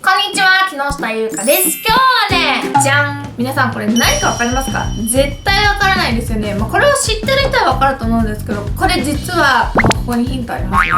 こんにちは、木下ゆうかです。今日はね、じゃん、皆さんこれ何かわかりますか？絶対わからないですよね。これを知ってる人はわかると思うんですけど、これ実はここにヒントありますね。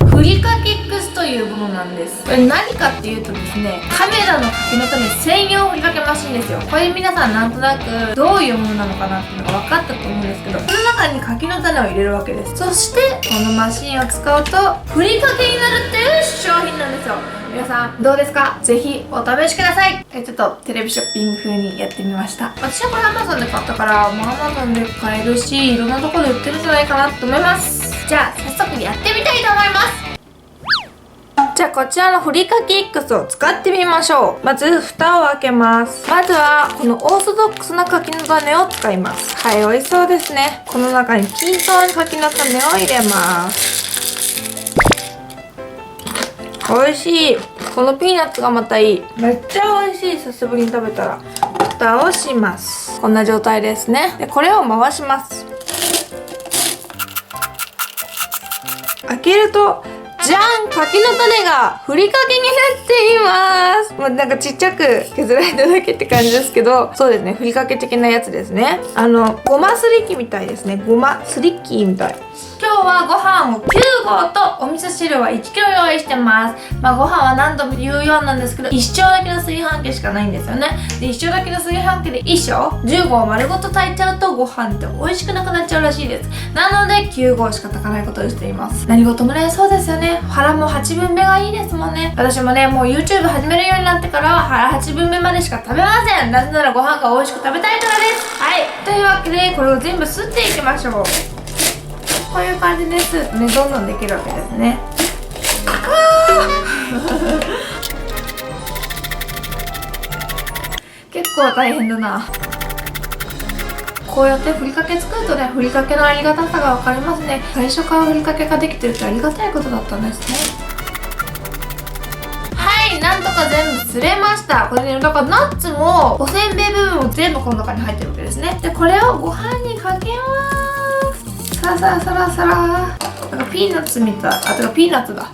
ふりかけ X というものなんです。これ何かっていうとですね、カメラの柿の種専用ふりかけマシンですよ。これ皆さんなんとなくどういうものなのかなっていうのが分かったと思うんですけど、この中に柿の種を入れるわけです。そしてこのマシンを使うとふりかけになるっていう商品なんですよ。皆さんどうですか？ぜひお試しください。ちょっとテレビショッピング風にやってみました。私はこれ Amazon で買ったから、Amazon で買えるし、いろんなところで売ってるんじゃないかなと思います。じゃあ早速やってみたいと思います。じゃあこちらのふりかけ X を使ってみましょう。まず蓋を開けます。まずはこのオーソドックスな柿の種を使います。はい、美味しそうですね。この中に均等に柿の種を入れます。美味しい。このピーナッツがまたいい。めっちゃ美味しい。久しぶりに食べたら。蓋をします。こんな状態ですね。でこれを回します。開けるとじゃん、柿の種がふりかけになっています。もうなんかちっちゃく削られただけって感じですけど、そうですね、ふりかけ的なやつですね。ごますり器みたいですね。ごますり器みたい。今日はご飯を9合とお味噌汁は1キロ用意してます。ご飯は何度も言うようなんですけど、1升だけの炊飯器しかないんですよね。で、1升だけの炊飯器で1升10合丸ごと炊いちゃうとご飯って美味しくなくなっちゃうらしいです。なので9合しか炊かないことにしています。何事もね、そうですよね。腹も8分目がいいですもんね。私もね、もう YouTube 始めるようになってから腹8分目までしか食べません。なぜならご飯が美味しく食べたいからです。はい、というわけでこれを全部すっていきましょう。こういう感じです。ね、どんどんできるわけですね。結構大変だな。こうやってふりかけ作るとね、ふりかけのありがたさが分かりますね。最初からふりかけができてるってありがたいことだったんですね。はい、なんとか全部すれました。これね、だからナッツもおせんべい部分も全部この中に入ってるわけですね。で、これをご飯にかけます。サラサラサラサラ。なんかピーナッツみたい。てかピーナッツだ。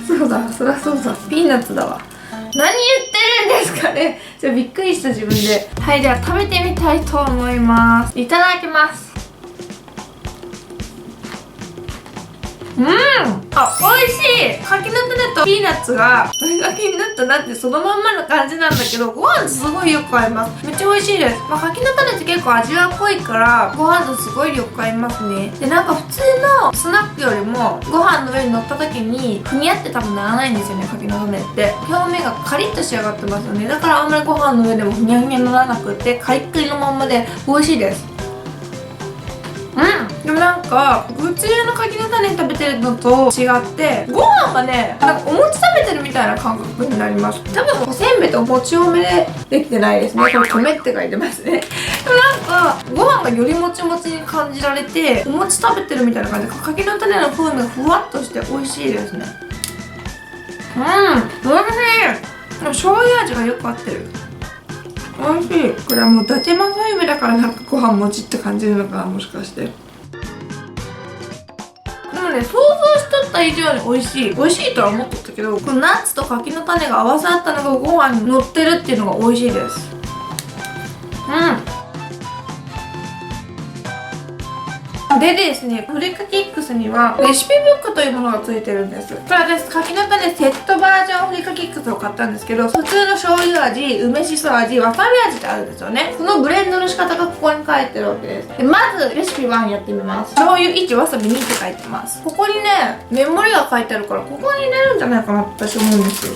そうだ、そりゃそうだ。ピーナッツだわ。何言ってるんですかね。びっくりした自分で。はい、では食べてみたいと思います。いただきます。あ、美味しい。柿の種とピーナッツがふりかけになったなってそのまんまの感じなんだけど、ご飯とすごいよく合います。めっちゃ美味しいです。柿の種って結構味は濃いからご飯とすごいよく合いますね。で、なんか普通のスナックよりもご飯の上に乗った時にふにゃって多分ならないんですよね。柿の種って表面がカリッと仕上がってますよね。だからあんまりご飯の上でもふにゃふにゃにならなくてカリッカリのまんまで美味しいです。でもなんか普通の柿の種食べてるのと違ってご飯がね、なんかお餅食べてるみたいな感覚になります。多分おせんべいとお餅多めでできてないですね。これ米って書いてますね。でもなんかご飯がよりもちもちに感じられて、お餅食べてるみたいな感じで柿の種の風味がふわっとして美味しいですね。おいしい。醤油味がよく合ってる。美味しい。これはもう伊達政夢だからなんかご飯もちって感じるのかな、もしかして。でもね、想像しとった以上に美味しい。美味しいとは思っとったけど、このナッツと柿の種が合わさったのがご飯に乗ってるっていうのが美味しいです。でですね、ふりかけ X にはレシピブックというものがついてるんです。これは私、柿の種セットバージョンふりかけ X を買ったんですけど、普通の醤油味、梅しそ味、わさび味ってあるんですよね。そのブレンドの仕方がここに書いてるわけです。で、まずレシピ1やってみます。醤油1、わさび2って書いてます。ここにね、メモリが書いてあるから、ここに入れるんじゃないかなって私思うんですよ。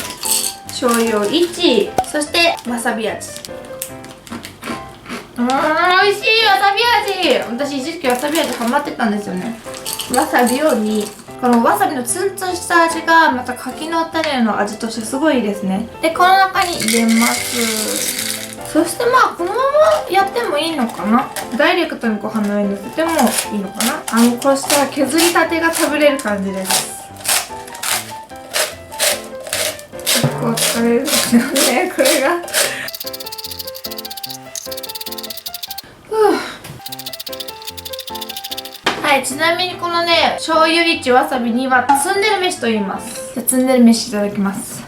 醤油1、そしてわさび味。美味しい。わさび味。私一時期わさび味ハマってたんですよね。わさびを2。このわさびのツンツンした味がまた柿の種の味としてすごいいいですね。で、この中に入れます。そしてこのままやってもいいのかな。ダイレクトにご飯の上に乗せてもいいのかな。こうしたら削りたてが食べれる感じです。結構疲れるんですよね、これが。ははい、ちなみにこのね、醤油1わさび2はツンデル飯と言います。じゃあツンデル飯いただきます。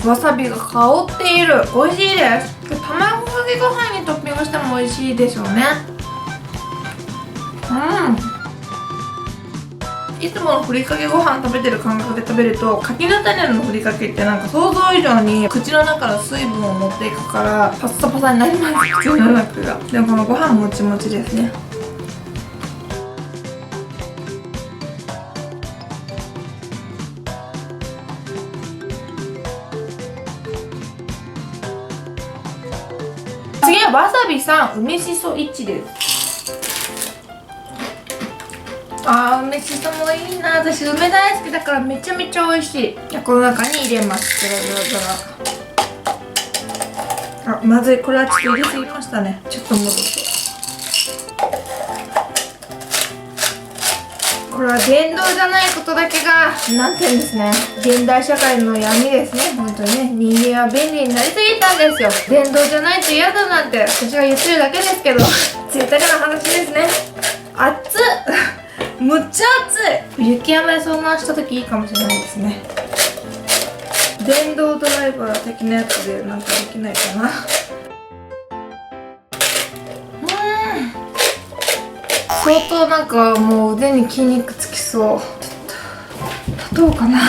わさびが香っている。美味しいです。卵かけご飯にトッピングしても美味しいでしょうね。いつものふりかけご飯食べてる感覚で食べると、柿の種のふりかけってなんか想像以上に口の中の水分を持っていくからパッサパサになります、口の中が。でもこのご飯もちもちですね。次はわさび3、梅しそ1です。梅しそもいいな。私梅大好きだからめちゃめちゃ美味しい。じゃあこの中に入れます。まずい。これはちょっと入れすぎましたね。ちょっと戻す。これは電動じゃないことだけが難点ですね。現代社会の闇ですね。本当にね、人間は便利になりすぎたんですよ。電動じゃないと嫌だなんて私が言ってるだけですけど贅沢な話ですね。熱っむっちゃ熱い。雪山で遭難した時いいかもしれないですね。電動ドライバー的なやつでなんかできないかな。相当なんかもう腕に筋肉つきそう。ちょっと立とうかな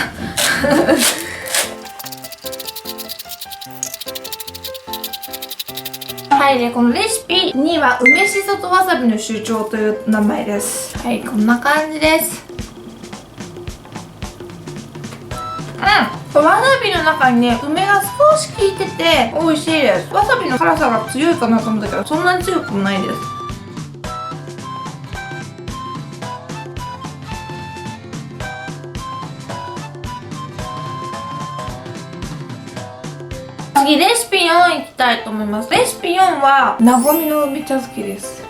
はい、でこのレシピには梅しそとわさびの主張という名前です。はい、こんな感じです。わさびの中にね、梅が少し効いてて美味しいです。わさびの辛さが強いかなと思ったけど、そんなに強くないです。次レシピ4いきたいと思います。レシピ4はなごみの梅茶漬けです。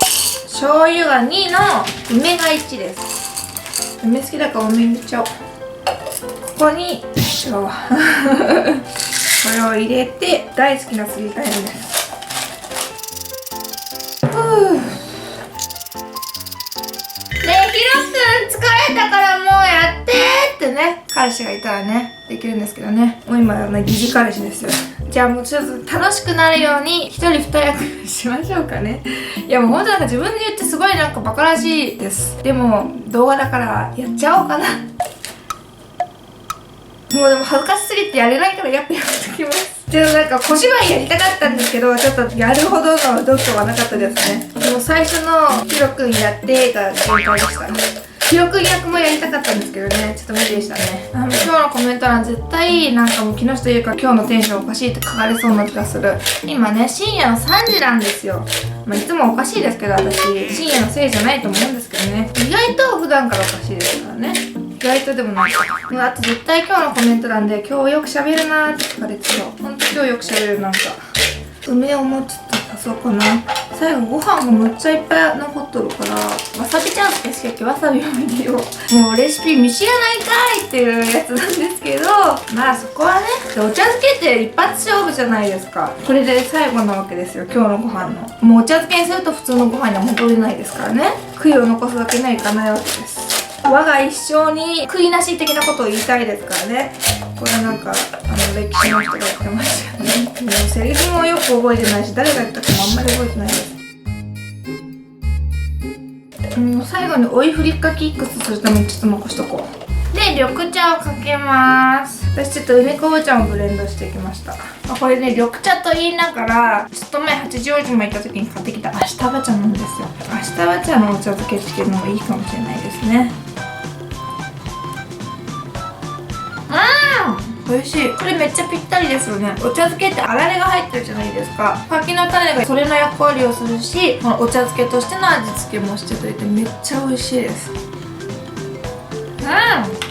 醤油が2の梅が1です。梅好きだから多めに入れちゃおう。ここにこれを入れて大好きなすりたいんです。ひろくん疲れたからもうやってってね、彼氏がいたらねできるんですけどね、もう今はね疑似彼氏ですよ。じゃあもうちょっと楽しくなるように一人二役しましょうかね。いやもうほんとなんか自分で言ってすごいなんかバカらしいです。でも動画だからやっちゃおうかな。もうでも恥ずかしすぎてやれないからやっぱやってきます。でもなんか小芝居やりたかったんですけど、ちょっとやるほどの度胸はなかったですね。でも最初のヒロくんやってが限界でした。ヒロくん役もやりたかったんですけどね、ちょっと無理でしたね。今日のコメント欄絶対なんかもう木下ゆうか今日のテンションおかしいって書かれそうな気がする。今ね深夜の3時なんですよ。いつもおかしいですけど私深夜のせいじゃないと思うんですけどね、意外と普段からおかしいですからね。意外とでもないか。あと絶対今日のコメント欄で今日よく喋るなーって書かれてた。ほんと今日よく喋る。なんか梅をもうちょっと足そうかな。最後ご飯がむっちゃいっぱい残っとるからわさびちゃんってしかきわさびを見てよ。もうレシピ見知らないかいっていうやつなんですけど、まあそこはね、お茶漬けって一発勝負じゃないですか。これで最後なわけですよ、今日のご飯の。もうお茶漬けにすると普通のご飯には戻れないですからね。悔いを残すわけにはいかないわけです。我が一生に悔いなし的なことを言いたいですからね。これなんか歴史の人がやってましたよね。もうセリフもよく覚えてないし誰が言ったかもあんまり覚えてないです。最後に追いふりかきックスするためにちょっと残しとこう。で緑茶をかけます。私ちょっと梅昆布茶をブレンドしてきました。これね緑茶と言いながらちょっと前八王子も行った時に買ってきた明日葉茶なんですよ。明日葉茶のお茶漬けっていうのもいいかもしれないですね。美味しい。これめっちゃぴったりですよね。お茶漬けってあられが入ってるじゃないですか。柿の種がそれの役割をするし、このお茶漬けとしての味付けもしてくれてめっちゃ美味しいです。こ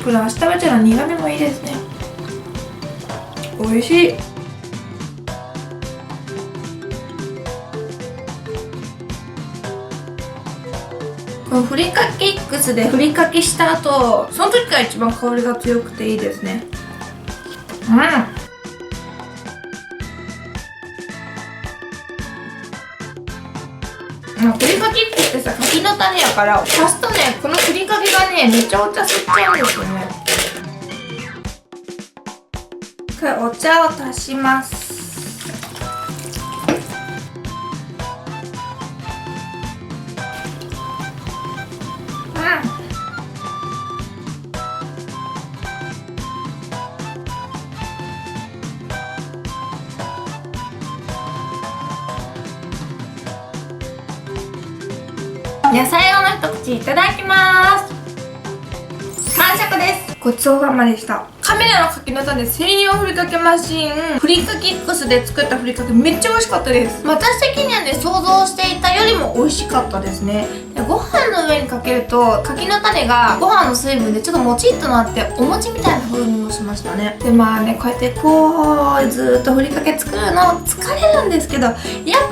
れ明日葉茶の苦味もいいですね。美味しい。このふりかけックスでふりかけした後、その時が一番香りが強くていいですね。ふりかけってさ、柿の種やから足すとね、このふりかけがね、めちゃお茶吸っちゃうんですよね。これお茶を足します。じゃあ最後の一口いただきます。完食です。ごちそうさまでした。カメラの柿の種専用ふりかけマシン、フリカキックスで作ったふりかけめっちゃ美味しかったです。私的にはね、想像していたよりも美味しかったですね。でご飯の上にかけると柿の種がご飯の水分でちょっともちっとなってお餅みたいな風味もしましたね。でまあね、こうやってこうずーっとふりかけ作るの疲れるんですけど、やっ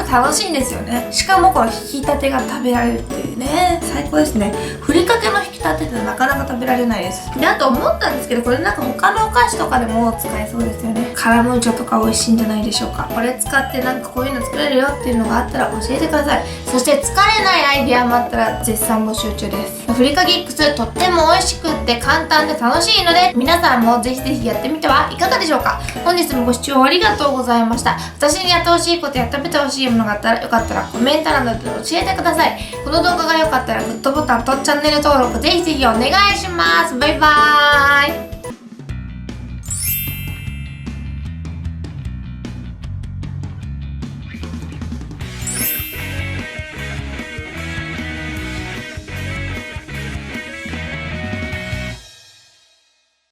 ぱ楽しいんですよね。しかもこの引き立てが食べられるっていうね、最高ですね。ふりかけの引き立てってなかなか食べられないです。であと思ったんですけど、これなんか他のお菓子とかでも使えそうですよね。カラムーチョとか美味しいんじゃないでしょうか。これ使ってなんかこういうの作れるよっていうのがあったら教えてください。そして疲れないアイディアもあったら絶賛募集中です。フリカギックスとっても美味しくって簡単で楽しいので、皆さんもぜひぜひやってみてはいかがでしょうか。本日もご視聴ありがとうございました。私にやってほしいことや食べてほしいものがあったら、よかったらコメント欄などで教えてください。この動画が良かったらグッドボタンとチャンネル登録ぜひぜひお願いします。バイバーイ。